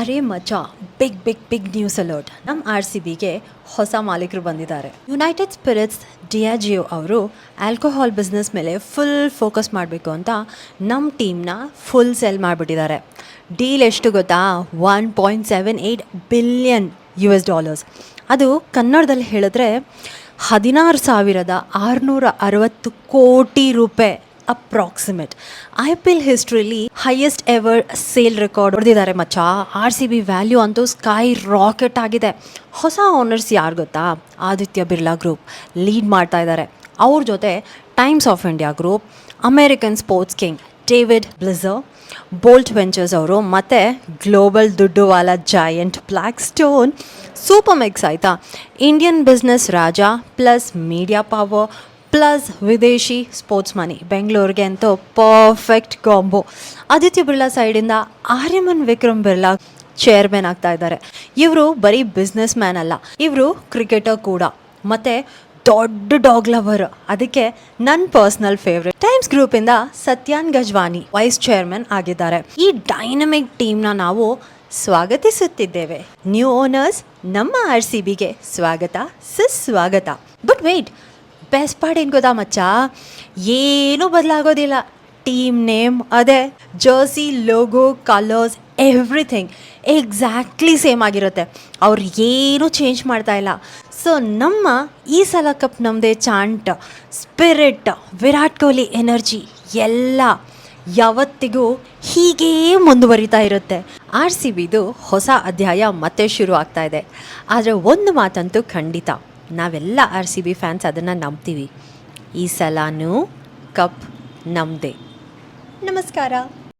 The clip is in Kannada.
ಅರೆ ಮಚ, big big big news alert. ನಮ್ಮ RCBಗೆ ಹೊಸ ಮಾಲೀಕರು ಬಂದಿದ್ದಾರೆ. ಯುನೈಟೆಡ್ ಸ್ಪಿರಿಟ್ಸ್ ಡಿಯಾಜಿಯೋ ಅವರು ಆಲ್ಕೋಹಾಲ್ ಬಿಸ್ನೆಸ್ ಮೇಲೆ ಫುಲ್ ಫೋಕಸ್ ಮಾಡಬೇಕು ಅಂತ ನಮ್ಮ ಟೀಮ್ನ ಫುಲ್ ಸೆಲ್ ಮಾಡಿಬಿಟ್ಟಿದ್ದಾರೆ. ಡೀಲ್ ಎಷ್ಟು ಗೊತ್ತಾ? $1.78 ಬಿಲಿಯನ್. ಅದು ಕನ್ನಡದಲ್ಲಿ ಹೇಳಿದ್ರೆ 16,660 ಕೋಟಿ ರೂಪಾಯಿ ಅಪ್ರಾಕ್ಸಿಮೇಟ್. IPL ಹಿಸ್ಟ್ರಿಲಿ ಹೈಯೆಸ್ಟ್ ಎವರ್ ಸೇಲ್ ರೆಕಾರ್ಡ್ ಹೊಡೆದಿದ್ದಾರೆ ಮಚ್ಚ. RCB ವ್ಯಾಲ್ಯೂ ಅಂತೂ ಸ್ಕೈ ರಾಕೆಟ್ ಆಗಿದೆ. ಹೊಸ ಓನರ್ಸ್ ಯಾರು ಗೊತ್ತಾ? ಆದಿತ್ಯ ಬಿರ್ಲಾ ಗ್ರೂಪ್ ಲೀಡ್ ಮಾಡ್ತಾ ಇದ್ದಾರೆ. ಅವ್ರ ಜೊತೆ Times of India group, American sports king David Blitzer, Bolt Ventures ಅವರು, ಮತ್ತು ಗ್ಲೋಬಲ್ ದುಡ್ಡುವಾಲ giant Blackstone. Super mix ಆಯಿತಾ? ಇಂಡಿಯನ್ ಬಿಸ್ನೆಸ್ ರಾಜ ಪ್ಲಸ್ ಮೀಡಿಯಾ ಪವರ್ ಪ್ಲಸ್ ವಿದೇಶಿ ಸ್ಪೋರ್ಟ್ಸ್ ಮನಿ. ಬೆಂಗಳೂರಿಗೆ ಅಂತೂ ಪರ್ಫೆಕ್ಟ್ ಕಾಂಬೋ. ಆದಿತ್ಯ ಬಿರ್ಲಾ ಸೈಡಿಂದ ಆರ್ಯಮನ್ ವಿಕ್ರಮ್ ಬಿರ್ಲಾ ಚೇರ್ಮನ್ ಆಗ್ತಾ ಇದ್ದಾರೆ. ಇವರು ಬರೀ ಬಿಸ್ನೆಸ್ ಮ್ಯಾನ್ ಅಲ್ಲ, ಇವರು ಕ್ರಿಕೆಟರ್ ಕೂಡ, ಮತ್ತು ದೊಡ್ಡ ಡಾಗ್ ಲವರ್. ಅದಕ್ಕೆ ನನ್ನ ಪರ್ಸ್ನಲ್ ಫೇವ್ರೆಟ್. ಟೈಮ್ಸ್ ಗ್ರೂಪಿಂದ ಸತ್ಯಾನ್ ಗಜ್ವಾನಿ ವೈಸ್ ಚೇರ್ಮನ್ ಆಗಿದ್ದಾರೆ. ಈ ಡೈನಮಿಕ್ ಟೀಮ್ನ ನಾವು ಸ್ವಾಗತಿಸುತ್ತಿದ್ದೇವೆ. ನ್ಯೂ ಓನರ್ಸ್, ನಮ್ಮ RCBಗೆ ಸ್ವಾಗತ, ಸುಸ್ವಾಗತ. ಬಟ್ ವೆಯ್ಟ್, ಬೆಸ್ಟ್ ಪಾರ್ಟ್ ಏನು ಗೊತ್ತಾ ಮಚ್ಚ? ಏನೂ ಬದಲಾಗೋದಿಲ್ಲ. ಟೀಮ್ ನೇಮ್ ಅದೇ, Jersey, logo, colours, everything exactly same ಆಗಿರುತ್ತೆ. ಅವ್ರು ಏನೂ ಚೇಂಜ್ ಮಾಡ್ತಾ ಇಲ್ಲ. ಸೊ ನಮ್ಮ ಈ ಸಲ ಕಪ್ ನಮ್ಮದೇ chant, spirit, Virat Kohli energy ಎಲ್ಲ ಯಾವತ್ತಿಗೂ ಹೀಗೇ ಮುಂದುವರಿತಾ ಇರುತ್ತೆ. RCBದು ಹೊಸ ಅಧ್ಯಾಯ ಮತ್ತೆ ಶುರು ಆಗ್ತಾ ಇದೆ. ಆದರೆ ಒಂದು ಮಾತಂತೂ ಖಂಡಿತ, ನಾವೆಲ್ಲ RCB ಫ್ಯಾನ್ಸ್ ಅದನ್ನು ನಂಬ್ತೀವಿ. ಈ ಸಲನೂ ಕಪ್ ನಮ್ಮದೇ. ನಮಸ್ಕಾರ.